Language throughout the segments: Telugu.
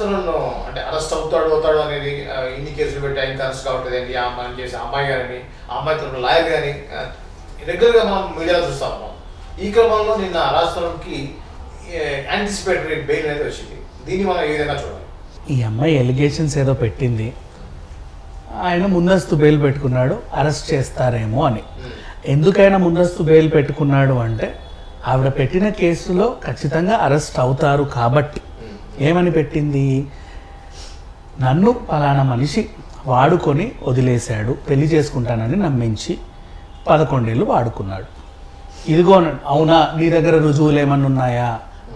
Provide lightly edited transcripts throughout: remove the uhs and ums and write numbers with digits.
రాష్ట్రంలో అంటే అరెస్ట్ అవుతాడు అనేది ఇన్ని కేసులు పెట్టి ఆయన అరెస్ట్ కావట్లేదు ఏంటి, ఆ అమ్మాయిని చేసి అమ్మాయి గారిని, ఆ అమ్మాయి తరపున లాయర్ కానీ రెగ్యులర్గా మనం మీడియాలో చూస్తాము. ఈ క్రమంలో నిన్న రాష్ట్రంకి యాంటిసిపేటరీ బెయిల్ అనేది వచ్చింది. దీన్ని మనం ఏ విధంగా చూడాలి? ఈ అమ్మాయి ఎలిగేషన్స్ ఏదో పెట్టింది, ఆయన ముందస్తు బెయిల్ పెట్టుకున్నాడు అరెస్ట్ చేస్తారేమో అని. ఎందుకైనా ముందస్తు బెయిల్ పెట్టుకున్నాడు అంటే ఆవిడ పెట్టిన కేసులో ఖచ్చితంగా అరెస్ట్ అవుతారు కాబట్టి. ఏమని పెట్టింది, నన్ను పలానా మనిషి వాడుకొని వదిలేశాడు, పెళ్లి చేసుకుంటానని నమ్మించి 11 ఏళ్ళు వాడుకున్నాడు. ఇదిగో అవునా, నీ దగ్గర రుజువులు ఏమన్నా ఉన్నాయా?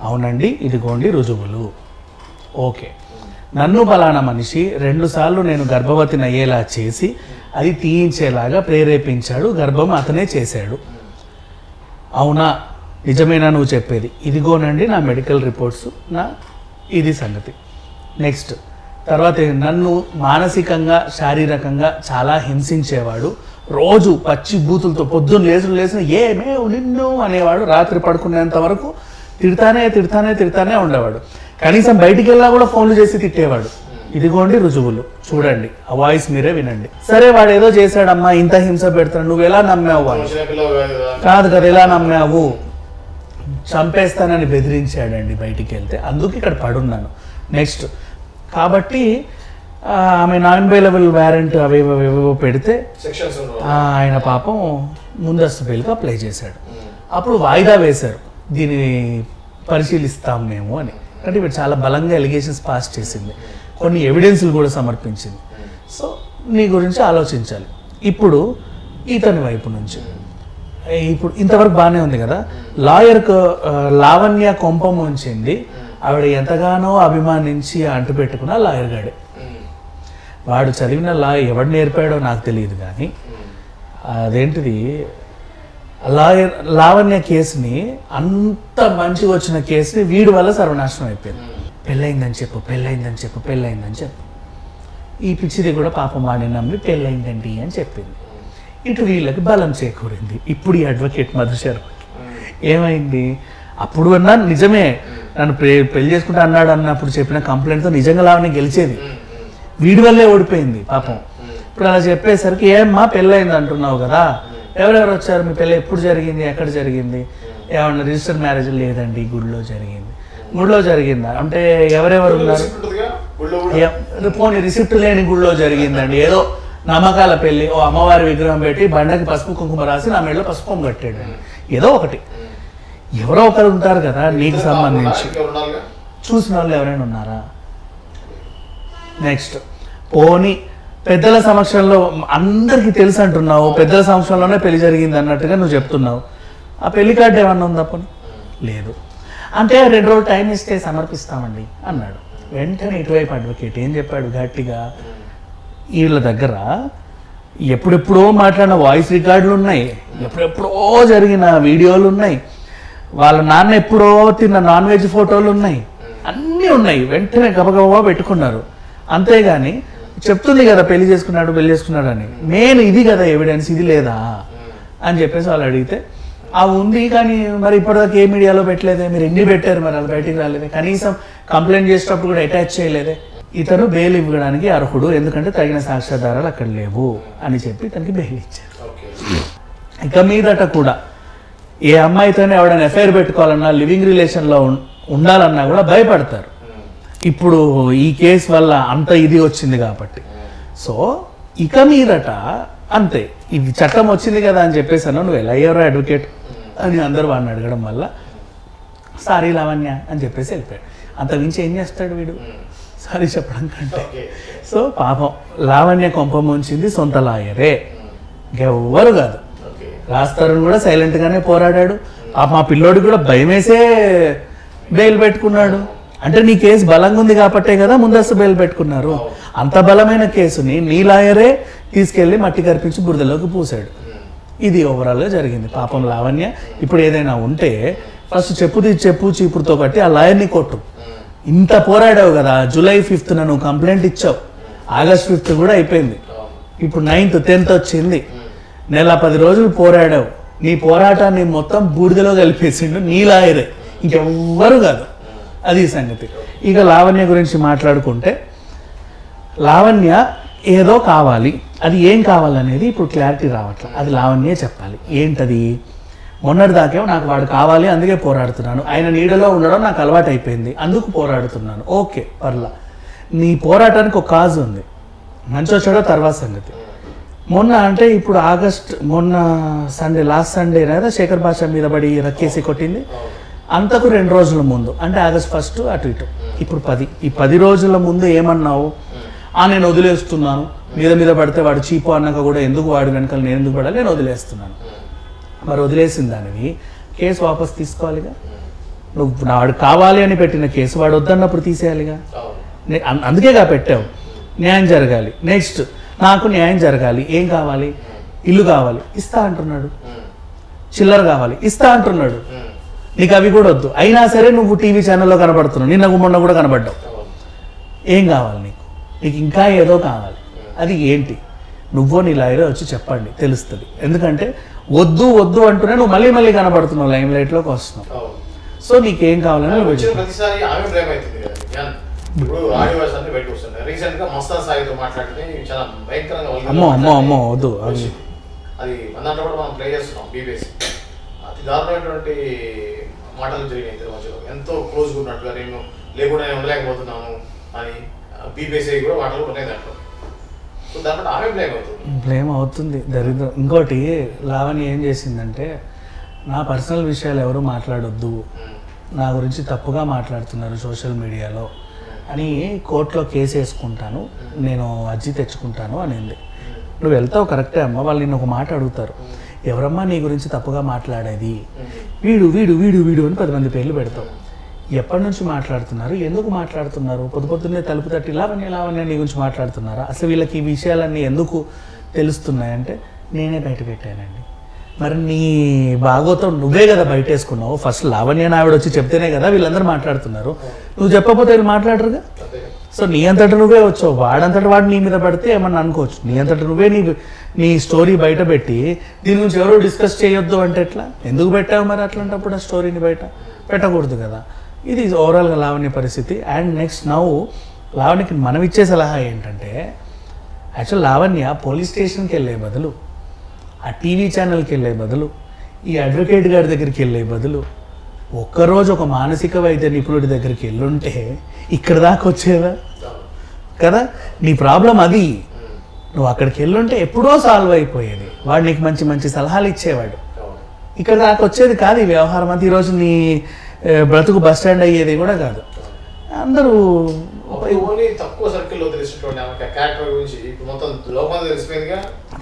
అవునండి, ఇదిగోండి రుజువులు. ఓకే, నన్ను పలానా మనిషి 2 సార్లు నేను గర్భవతిని అయ్యేలా చేసి అది తీయించేలాగా ప్రేరేపించాడు, గర్భం అతనే చేశాడు. అవునా, నిజమేనా నువ్వు చెప్పేది? ఇదిగోనండి నా మెడికల్ రిపోర్ట్స్, నా ఇది సంగతి. నెక్స్ట్ తర్వాత నన్ను మానసికంగా శారీరకంగా చాలా హింసించేవాడు, రోజు పచ్చి బూతులతో పొద్దున్న లేచిన ఏమే నిన్ను అనేవాడు, రాత్రి పడుకునేంత వరకు తిడతానే ఉండేవాడు. కనీసం బయటికి వెళ్ళా కూడా ఫోన్లు చేసి తిట్టేవాడు. ఇదిగోండి రుజువులు, చూడండి, ఆ వాయిస్ మీరే వినండి. సరే, వాడు ఏదో చేశాడమ్మా, ఇంత హింస పెడతాడు, నువ్వు ఎలా నమ్మావు? వాడు కాదు కదా, ఎలా నమ్మావు? చంపేస్తానని బెదిరించాడండి బయటికి వెళ్తే, అందుకు ఇక్కడ పడున్నాను. నెక్స్ట్ కాబట్టి ఆమె నాన్ బెయిలబుల్ వారెంట్ అవేవో పెడితే ఆయన పాపం ముందస్తు బెయిల్కి అప్లై చేశాడు. అప్పుడు వాయిదా వేశారు, దీన్ని పరిశీలిస్తాం మేము అని. అంటే ఇప్పుడు చాలా బలంగా ఎలిగేషన్స్ పాస్ చేసింది, కొన్ని ఎవిడెన్స్లు కూడా సమర్పించింది. సో నీ గురించి ఆలోచించాలి. ఇప్పుడు ఇతని వైపు నుంచి ఇప్పుడు ఇంతవరకు బాగానే ఉంది కదా. లాయర్కు లావణ్య కొంపం ఉంచింది, ఆవిడ ఎంతగానో అభిమానించి అంటుపెట్టుకున్న లాయర్ గాడే. వాడు చదివిన లా ఎవడు నేర్పాడో నాకు తెలియదు, కానీ అదేంటిది లావణ్య కేసుని, అంత మంచిగా వచ్చిన కేసుని వీడి వల్ల సర్వనాశనం అయిపోయింది. పెళ్ళయిందని చెప్పు. ఈ పిచ్చిది కూడా పాపం వాడిని నమ్మి పెళ్ళయిందండి అని చెప్పింది. ఇటు వీళ్ళకి బలం చేకూరింది. ఇప్పుడు ఈ అడ్వకేట్ మధుశర్మకి ఏమైంది, అప్పుడు అన్నా నిజమే, నన్ను పెళ్లి చేసుకుంటా అన్నాడు అన్నప్పుడు చెప్పిన కంప్లైంట్తో నిజంగా లావణ్య గెలిచేది, వీడి వల్లే ఓడిపోయింది పాపం. ఇప్పుడు అలా చెప్పేసరికి ఏమ్మా పెళ్ళయింది అంటున్నావు కదా, ఎవరెవరు వచ్చారు, మీ పెళ్ళి ఎప్పుడు జరిగింది, ఎక్కడ జరిగింది? ఏమన్నా రిజిస్టర్ మ్యారేజ్? లేదండి, గుడిలో జరిగింది. గుడిలో జరిగిందా అంటే ఎవరెవరు ఉన్నారు? పోనీ రిసిప్ట్ లేని గుడిలో జరిగిందండి, ఏదో నమ్మకాల పెళ్లి, ఓ అమ్మవారి విగ్రహం పెట్టి బండకి పసుపు కుంకుమ రాసి నా మెడలో పసుపు కుంకుమ కట్టాడు, ఏదో ఒకటి. ఎవరో ఒకరు ఉంటారు కదా నీకు సంబంధించి, చూసిన వాళ్ళు ఎవరైనా ఉన్నారా? నెక్స్ట్ పోనీ పెద్దల సమక్షంలో అందరికీ తెలుసు అంటున్నావు, పెద్దల సమక్షంలోనే పెళ్లి జరిగింది అన్నట్టుగా నువ్వు చెప్తున్నావు, ఆ పెళ్లి కార్డు ఏమన్నా ఉందా? పోనీ లేదు. అంటే 2 రోజులు టైం ఇస్తే సమర్పిస్తామండి అన్నాడు. వెంటనే ఇటువైపు అడ్వకేట్ ఏం చెప్పాడు గట్టిగా, వీళ్ళ దగ్గర ఎప్పుడెప్పుడో మాట్లాడిన వాయిస్ రికార్డులు ఉన్నాయి, ఎప్పుడెప్పుడో జరిగిన వీడియోలు ఉన్నాయి, వాళ్ళ నాన్న ఎప్పుడో తిన్న నాన్ వెజ్ ఫోటోలు ఉన్నాయి, అన్నీ ఉన్నాయి. వెంటనే గబగబా పెట్టుకున్నారు. అంతేగాని చెప్తుంది కదా పెళ్లి చేసుకున్నాడు అని, మెయిన్ ఇది కదా ఎవిడెన్స్, ఇది లేదా అని చెప్పేసి వాళ్ళు అడిగితే ఉంది, కానీ మరి ఇప్పటిదాకా ఏ మీడియాలో పెట్టలేదే, మీరు ఎన్ని పెట్టారు, మరి అది బయటికి రాలేదే, కనీసం కంప్లైంట్ చేసేటప్పుడు కూడా అటాచ్ చేయలేదే. ఇతను బెయిల్ ఇవ్వడానికి అర్హుడు, ఎందుకంటే తగిన సాక్ష్యాధారాలు అక్కడ లేవు అని చెప్పి ఇతనికి బెయిల్ ఇచ్చారు. ఇక మీదట కూడా ఏ అమ్మాయితోనే ఎవడైనా ఎఫ్ఐఆర్ పెట్టుకోవాలన్నా, లివింగ్ రిలేషన్లో ఉండాలన్నా కూడా భయపడతారు. ఇప్పుడు ఈ కేసు వల్ల అంత ఇది వచ్చింది కాబట్టి. సో ఇక మీదట అంతే, ఇది చట్టం వచ్చింది కదా అని చెప్పేసాను, నువ్వు ఎలా అయ్యారో అడ్వకేట్ అని అందరూ వాడిని అడగడం వల్ల సారీ లావణ్య అని చెప్పేసి వెళ్ళిపోయాడు. అంత మించి ఏం చేస్తాడు వీడు సారీ చెప్పడం కంటే. సో పాపం లావణ్య కొంపం ఉంచింది సొంత లాయరే, ఇంకెవ్వరు కాదు. రాస్తారని కూడా సైలెంట్గానే పోరాడాడు. మా పిల్లోడికి కూడా భయం వేసే బెయిల్ పెట్టుకున్నాడు. అంటే నీ కేసు బలంగా ఉంది కాబట్టే కదా ముందస్తు బెయిల్ పెట్టుకున్నారు. అంత బలమైన కేసుని నీ లాయరే తీసుకెళ్లి మట్టి కరిపించి బురదలోకి పూసాడు. ఇది ఓవరాల్గా జరిగింది. పాపం లావణ్య ఇప్పుడు ఏదైనా ఉంటే ఫస్ట్ చెప్పు చీపురుతో కట్టి ఆ లాయర్ని కొట్టు. ఇంత పోరాడావు కదా, జూలై 5th నువ్వు కంప్లైంట్ ఇచ్చావు, ఆగస్ట్ 5th కూడా అయిపోయింది, ఇప్పుడు 9th 10th వచ్చింది, నెల 10 రోజులు పోరాడావు. నీ పోరాటాన్ని మొత్తం బూడిదలో కలిపేసిండు నీ లాయరే, ఇంకెవ్వరు కాదు. అది సంగతి. ఇక లావణ్య గురించి మాట్లాడుకుంటే లావణ్య ఏదో కావాలి, అది ఏం కావాలనేది ఇప్పుడు క్లారిటీ రావట్లేదు. అది లావణ్యే చెప్పాలి. ఏంటది? మొన్నటిదాకేమో నాకు వాడు కావాలి అందుకే పోరాడుతున్నాను, ఆయన నీడలో ఉండడం నాకు అలవాటు అయిపోయింది అందుకు పోరాడుతున్నాను. ఓకే, పర్లా. నీ పోరాటానికి ఒక కాజ్ ఉంది, మంచి వచ్చాడో తర్వాత సంగతి. మొన్న అంటే ఇప్పుడు మొన్న సండే, లాస్ట్ సండే కదా శేఖర్ భాష మీద పడి రక్కేసి కొట్టింది. అంతకు 2 రోజుల ముందు అంటే ఆగస్ట్ 1 అటు ఇటు, ఇప్పుడు 10. ఈ 10 రోజుల ముందు ఏమన్నావు? నేను వదిలేస్తున్నాను, మీద పడితే వాడు చీపు అన్నాక కూడా ఎందుకు వాడు వెనకాల నేను ఎందుకు పడాలి, నేను వదిలేస్తున్నాను. మరి వదిలేసిన దానివి కేసు వాపస్ తీసుకోవాలిగా. నువ్వు వాడు కావాలి అని పెట్టిన కేసు వాడు వద్దన్నప్పుడు తీసేయాలిగా. అందుకేగా పెట్టావు. న్యాయం జరగాలి. నెక్స్ట్ నాకు న్యాయం జరగాలి. ఏం కావాలి? ఇల్లు కావాలి, ఇస్తా అంటున్నాడు. చిల్లర కావాలి, ఇస్తా అంటున్నాడు. నీకు అవి కూడా వద్దు, అయినా సరే నువ్వు టీవీ ఛానల్లో కనబడుతున్నావు. నిన్న మొన్న కూడా కనబడ్డావు. ఏం కావాలి నీకు? నీకు ఇంకా ఏదో కావాలి. అది ఏంటి? నువ్వో నీ లాయర్ వచ్చి చెప్పండి, తెలుస్తుంది. ఎందుకంటే వద్దు వద్దు అంటూనే నువ్వు మళ్ళీ కనబడుతున్నావు, లైమ్ లైట్లోకి వస్తున్నావు. సో నీకేం కావాలని ప్రతిసారి ఆమె బ్లేమ్ అవుతుంది కదా. ఇప్పుడు ఆడియోస్ అన్ని బయటకు వస్తున్నాయి. రీసెంట్ గా మస్తాన్ సాయితో మాట్లాడితే చాలా భయంకరంగా అమ్మో వద్దు. అది మన దాంట్లో కూడా మనం ప్లే చేస్తున్నాం. బీబీసీ అతి దారుణమైనటువంటి మాటలు జరిగినాయి ఇద్దరి మధ్యలో. ఎంతో క్లోజ్గా ఉన్నట్టుగా నేను లేకుండా నేను ఉండలేకపోతున్నాను అని బీబీసీ కూడా మాటలు ఉన్నాయి దాంట్లో. సో దాంట్లో ఆమె బ్లేమ్ అవుతుంది. దరిద్రం. ఇంకోటి లావణ్య ఏం చేసిందంటే, నా పర్సనల్ విషయాలు ఎవరు మాట్లాడొద్దు, నా గురించి తప్పుగా మాట్లాడుతున్నారు సోషల్ మీడియాలో అని కోర్టులో కేసు వేసుకుంటాను, నేను అర్జీ తెచ్చుకుంటాను అనింది. నువ్వు వెళ్తావు కరెక్టే అమ్మ, వాళ్ళు నిన్ను ఒక మాట అడుగుతారు, ఎవరమ్మా నీ గురించి తప్పుగా మాట్లాడేది? వీడు వీడు వీడు వీడు అని 10 మంది పేర్లు పెడతావు. ఎప్పటి నుంచి మాట్లాడుతున్నారు, ఎందుకు మాట్లాడుతున్నారు? పొద్దున్నే తలుపు తట్టి లావణ్య నీ గురించి మాట్లాడుతున్నారా? అసలు వీళ్ళకి ఈ విషయాలన్నీ ఎందుకు తెలుస్తున్నాయంటే నేనే బయట పెట్టానండి. మరి నీ బాగోతో నువ్వే కదా బయట వేసుకున్నావు. ఫస్ట్ లావణ్య ఆవిడ వచ్చి చెప్తేనే కదా వీళ్ళందరూ మాట్లాడుతున్నారు. నువ్వు చెప్పకపోతే వీళ్ళు మాట్లాడరుగా. సో నీ అంతటా నువ్వే వచ్చావు. వాడంతటా వాడు నీ మీద పడితే ఏమన్నా అనుకోవచ్చు. నీ అంతటా నువ్వే నీ స్టోరీ బయట పెట్టి దీని గురించి ఎవరో డిస్కస్ చేయొద్దు అంటే ఎట్లా? ఎందుకు పెట్టావు మరి అట్లాంటప్పుడు ఆ స్టోరీని? బయట పెట్టకూడదు కదా. ఇది ఓవరాల్గా లావణ్య పరిస్థితి. అండ్ నెక్స్ట్ లావణ్యకి మనం ఇచ్చే సలహా ఏంటంటే, యాక్చువల్ లావణ్య పోలీస్ స్టేషన్కి వెళ్ళే బదులు, ఆ టీవీ ఛానల్కి వెళ్ళే బదులు, ఈ అడ్వకేట్ గారి దగ్గరికి వెళ్ళే బదులు ఒక్కరోజు ఒక మానసిక వైద్య నిపుణుడి దగ్గరికి వెళ్ళుంటే ఇక్కడ దాకా వచ్చేదా కదా? నీ ప్రాబ్లం అది. నువ్వు అక్కడికి వెళ్ళుంటే ఎప్పుడో సాల్వ్ అయిపోయేది. వాడు నీకు మంచి సలహాలు ఇచ్చేవాడు. ఇక్కడ దాకా వచ్చేది కాదు ఈ వ్యవహారం అంతా. ఈరోజు నీ బ్రతుకు బస్ స్టాండ్ అయ్యేది కూడా కాదు. అందరూ తక్కువ సర్కిల్లో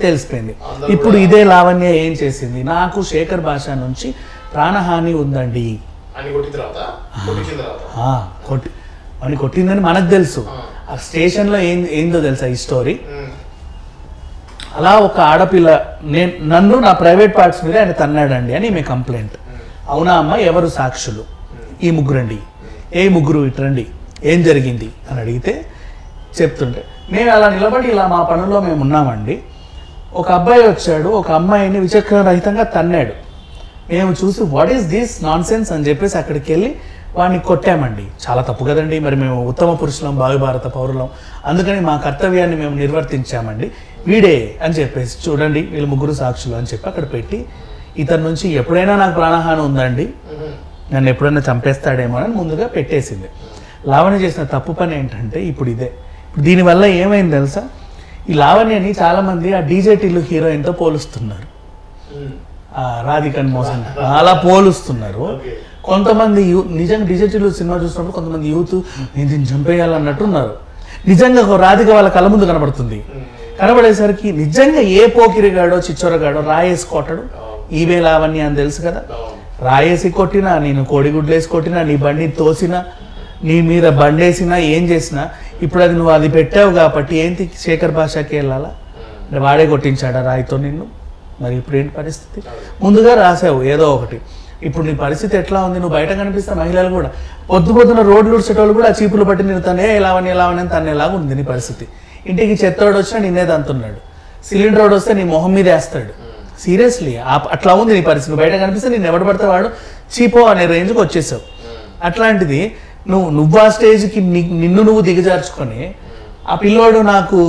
తెలిసిపోయింది. ఇప్పుడు ఇదే లావణ్య ఏం చేసింది, నాకు శేఖర్ భాష నుంచి ప్రాణహాని ఉందండి అని కొట్టిందని మనకు తెలుసు. ఆ స్టేషన్లో ఏందో తెలుసా ఈ స్టోరీ? అలా ఒక ఆడపిల్ల నన్ను నా ప్రైవేట్ పార్ట్స్ మీద ఆయన తన్నాడండి అని ఈమె కంప్లైంట్. అవునా అమ్మ, ఎవరు సాక్షులు? ఈ ముగ్గురండి. ఏ ముగ్గురు ఇట్రండి, ఏం జరిగింది అని అడిగితే చెప్తుంటే, మేము అలా నిలబడి ఇలా మా పనుల్లో మేము ఉన్నామండి, ఒక అబ్బాయి వచ్చాడు, ఒక అమ్మాయిని విచక్షణరహితంగా తన్నాడు. మేము చూసి what is this non sense అని చెప్పేసి అక్కడికి వెళ్ళి వాడిని కొట్టామండి. చాలా తప్పు కదండి. మరి మేము ఉత్తమ పురుషులం, భావి భారత పౌరులం, అందుకని మా కర్తవ్యాన్ని మేము నిర్వర్తించామండి. వీడే అని చెప్పేసి చూడండి వీళ్ళు ముగ్గురు సాక్షులు అని చెప్పి అక్కడ పెట్టి, ఇతని నుంచి ఎప్పుడైనా నాకు ప్రాణహాని ఉందండి, నన్ను ఎప్పుడైనా చంపేస్తాడేమో అని ముందుగా పెట్టేసింది. లావణ్య చేసిన తప్పు పని ఏంటంటే ఇప్పుడు ఇదే. దీనివల్ల ఏమైంది తెలుసా? ఈ లావణ్యని చాలామంది ఆ డీజే టిల్లు హీరోయిన్తో పోలుస్తున్నారు. రాధికన్ మోసన్ అలా పోలుస్తున్నారు. కొంతమంది నిజంగా డీజే టిల్లు సినిమా చూసినప్పుడు కొంతమంది యూత్ నేను దీన్ని చంపేయాలన్నట్టున్నారు. నిజంగా రాధిక వాళ్ళ కళ్ళ ముందు కనబడుతుంది. కనబడేసరికి నిజంగా ఏ పోకిరిగాడో చిచ్చోరగాడో రాయేసి కొట్టడు. ఈమె లావణ్య అని తెలుసు కదా. రాయేసి కొట్టినా, నేను కోడిగుడ్లేసి కొట్టినా, నీ బండిని తోసినా, నీ మీద బండేసినా, ఏం చేసినా ఇప్పుడు అది నువ్వు అది పెట్టావు కాబట్టి ఏంటి శేఖర్ భాషకి వెళ్ళాలా? వాడే కొట్టించాడా రాయితో నిన్ను? మరి ఇప్పుడు ఏంటి పరిస్థితి? ముందుగా రాసావు ఏదో ఒకటి. ఇప్పుడు నీ పరిస్థితి ఎట్లా ఉంది? నువ్వు బయట కనిపిస్తే మహిళలు కూడా పొద్దున రోడ్లు ఉడిచేటోళ్ళు కూడా ఆ చీపులు పట్టి నేను తనే లావణ్య తనేలాగా ఉంది నీ పరిస్థితి. ఇంటికి చెత్తోడు వచ్చినా నిన్నే తంతున్నాడు. సిలిండర్ రోడ్ వస్తే నీ మొహం మీద వేస్తాడు. సీరియస్లీ అట్లా ఉంది నీ పరిస్థితి. బయట కనిపిస్తే నేను ఎవడు పడితే వాడు చీపో అనే రేంజ్కి వచ్చేసావు. అట్లాంటిది నువ్వు ఆ స్టేజ్కి నిన్ను నువ్వు దిగజార్చుకొని ఆ పిల్లోడు నాకు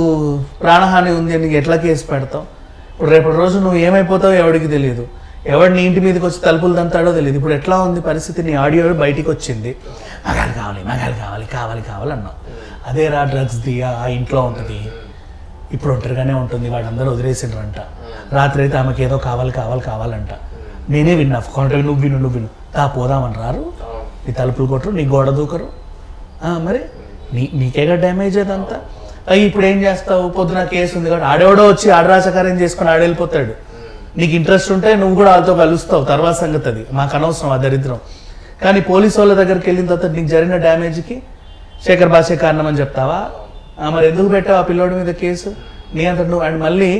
ప్రాణహాని ఉంది అని నీకు ఎట్లా కేసు పెడతావు? ఇప్పుడు రేపటి రోజు నువ్వు ఏమైపోతావో ఎవరికి తెలియదు, ఎవడు నీ ఇంటి మీదకి వచ్చి తలుపులు దంతాడో తెలియదు. ఇప్పుడు ఎట్లా ఉంది పరిస్థితి? నీ ఆడియో బయటికి వచ్చింది, మగాలు కావాలి అన్నావు. అదే రా డ్రగ్స్ దియా ఆ ఇంట్లో ఉంటుంది, ఇప్పుడు ఒంటరిగానే ఉంటుంది, వాళ్ళందరూ వదిలేసిండ్రంట. రాత్రి అయితే ఆమెకి ఏదో కావాలంట. నేనే విన్నా, నువ్వు విను పోదామని రారు, నీ తలుపులు కొట్టరు, నీ గోడ దూకరు, మరి నీకేగా డ్యామేజ్ అదంతా. ఇప్పుడు ఏం చేస్తావు? పొద్దున కేసు ఉంది కాబట్టి ఆడేవాడో వచ్చి ఆడరాచకార్యం చేసుకొని ఆడెళ్ళిపోతాడు. నీకు ఇంట్రెస్ట్ ఉంటే నువ్వు కూడా వాళ్ళతో కలుస్తావు, తర్వాత సంగతి అది, మాకు అనవసరం ఆ దరిద్రం. కానీ పోలీసు వాళ్ళ దగ్గరికి వెళ్ళిన తర్వాత నీకు జరిగిన డ్యామేజ్కి శేఖర్ భాషే కారణం అని చెప్తావా? మరి ఎందుకు పెట్టావు ఆ పిల్లోడి మీద కేసు? నీ అంత నువ్వు. అండ్ మళ్ళీ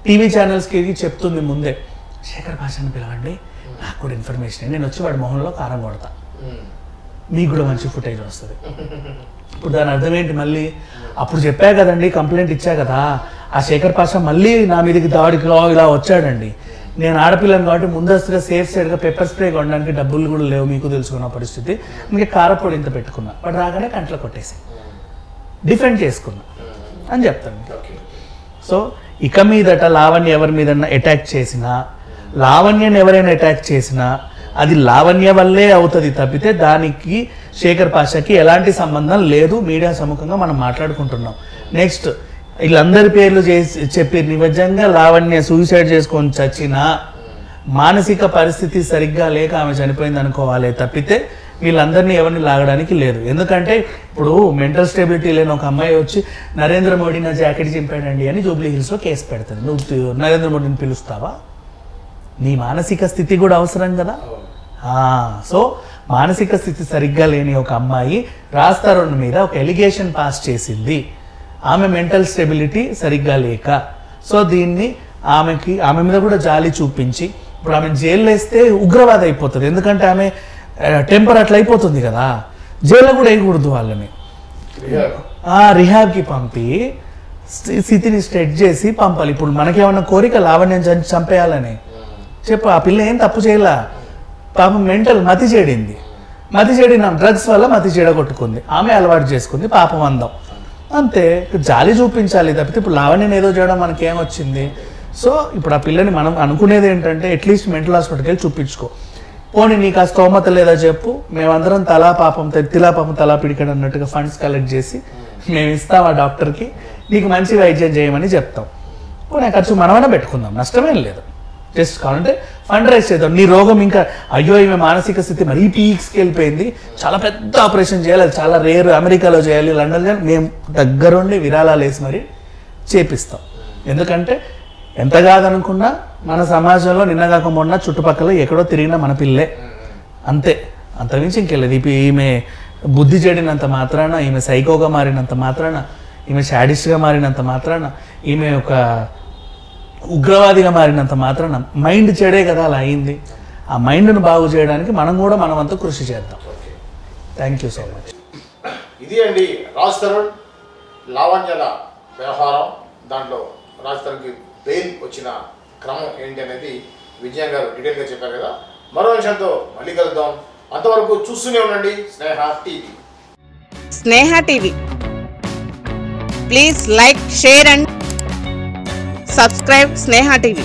టీవీ ఛానల్స్కి చెప్తుంది ముందే, శేఖర్ భాషని పిలవండి, నాకు కూడా ఇన్ఫర్మేషన్, నేను వచ్చి వాడి మొహంలో కారం కొడతా, మీకు కూడా మంచి ఫుటేజ్ వస్తుంది. ఇప్పుడు దాని అర్థం ఏంటి? మళ్ళీ అప్పుడు చెప్పా కదండి, కంప్లైంట్ ఇచ్చా కదా, ఆ శేఖర్ పాషా మళ్ళీ నా మీదకి దాడికి ఇలా వచ్చాడండి. నేను ఆడపిల్లని కాబట్టి ముందస్తుగా సేఫ్ సైడ్గా పెప్పర్ స్ప్రే కొనడానికి డబ్బులు కూడా లేవు, మీకు తెలుసుకున్న పరిస్థితి. ఇంకా కారపొడి ఇంత పెట్టుకున్నా, వాడు రాగానే కంట్లో కొట్టేసి డిఫెండ్ చేసుకున్నా అని చెప్తాను. సో ఇక మీదట లావణ్య ఎవరి మీద అటాక్ చేసినా, లావణ్యని ఎవరైనా అటాక్ చేసినా అది లావణ్య వల్లే అవుతుంది తప్పితే దానికి శేఖర్ పాషాకి ఎలాంటి సంబంధం లేదు. మీడియా సముఖంగా మనం మాట్లాడుకుంటున్నాం. నెక్స్ట్ వీళ్ళందరి పేర్లు చెప్పి నిజంగా లావణ్య సూసైడ్ చేసుకొని చచ్చినా మానసిక పరిస్థితి సరిగ్గా లేక ఆమె చనిపోయింది అనుకోవాలి తప్పితే వీళ్ళందరినీ ఎవరిని లాగడానికి లేదు. ఎందుకంటే ఇప్పుడు మెంటల్ స్టెబిలిటీ లేని ఒక అమ్మాయి వచ్చి నరేంద్ర మోడీ నా జాకెట్ చింపాడండి అని జూబ్లీ హిల్స్లో కేసు పెడుతుంది. నువ్వు నరేంద్ర మోడీని పిలుస్తావా? నీ మానసిక స్థితి కూడా అవసరం కదా. సో మానసిక స్థితి సరిగ్గా లేని ఒక అమ్మాయి రాజ్ తరుణ్ మీద ఒక ఎలిగేషన్ పాస్ చేసింది, ఆమె మెంటల్ స్టెబిలిటీ సరిగ్గా లేక. సో దీన్ని ఆమె మీద కూడా జాలి చూపించి ఇప్పుడు ఆమె జైల్లో వేస్తే ఉగ్రవాద అయిపోతుంది. ఎందుకంటే ఆమె టెంపర్ అట్లా అయిపోతుంది కదా, జైల్లో కూడా వేయకూడదు వాళ్ళని, రిహాబ్కి పంపి స్థితిని స్ట్రెచ్ చేసి పంపాలి. ఇప్పుడు మనకేమన్నా కోరిక లావణ్యం చంపేయాలని చెప్పు, ఆ పిల్ల ఏం తప్పు చేయలే, పాపం మెంటల్ మతి చెడిన డ్రగ్స్ వల్ల మతి చెడగొట్టుకుంది, ఆమె అలవాటు చేసుకుంది, పాపం అందం అంతే. జాలి చూపించాలి తప్పితే ఇప్పుడు లావణ్యం ఏదో చేయడం మనకేమొచ్చింది. సో ఇప్పుడు ఆ పిల్లని మనం అనుకునేది ఏంటంటే అట్లీస్ట్ మెంటల్ హాస్పిటల్కి వెళ్ళి చూపించుకో. పోనీ నీకు ఆ స్తోమత లేదా చెప్పు, మేమందరం తిలా పాపం తలా పిడికడు అన్నట్టుగా ఫండ్స్ కలెక్ట్ చేసి మేము ఇస్తాం ఆ డాక్టర్కి, నీకు మంచి వైద్యం చేయమని చెప్తాం. పోనీ ఖర్చు మనమైనా పెట్టుకుందాం, నష్టమేం లేదు. జస్ట్ కావాలంటే ఫండ్ రైజ్ చేద్దాం. నీ రోగం ఇంకా అయ్యో ఈమె మానసిక స్థితి మరీ పీక్స్కి వెళ్ళిపోయింది, చాలా పెద్ద ఆపరేషన్ చేయాలి, అది చాలా రేర్, అమెరికాలో చేయాలి, లండన్లో, మేము దగ్గరుండి విరాళాలు వేసి మరి చేపిస్తాం. ఎందుకంటే ఎంత కాదనుకున్నా మన సమాజంలో నిన్నగాక మొన్న చుట్టుపక్కల ఎక్కడో తిరిగినా మన పిల్లే, అంతే, అంతమించి ఇంకెళ్ళదు. ఈమె బుద్ధి చెడినంత మాత్రాన, ఈమె సైకోగా మారినంత మాత్రాన, ఈమె షాడిస్ట్గా మారినంత మాత్రాన, ఈమె ఒక ఉగ్రవాదిగా మారినంత మాత్రాన మైండ్ చెడే కదా అలా అయింది. ఆ మైండ్ను బాగు చేయడానికి మనం కూడా మనమంతా కృషి చేద్దాం. Thank you so much. ఇది అండి రాజ్ తరుణ్ లావణ్యల వ్యవహారం. దాంట్లో రాజ్ తరుణ్కి బెయిల్ వచ్చిన క్రమం ఏంటి అనేది విజయన్ గారు డీటెయిల్గా చెప్పారు కదా. మరో విషయంతో మళ్ళీ కలుద్దాం. అంతవరకు చూస్తూనే ఉండండి Sneha TV. Sneha TV, please like, share and subscribe Sneha TV.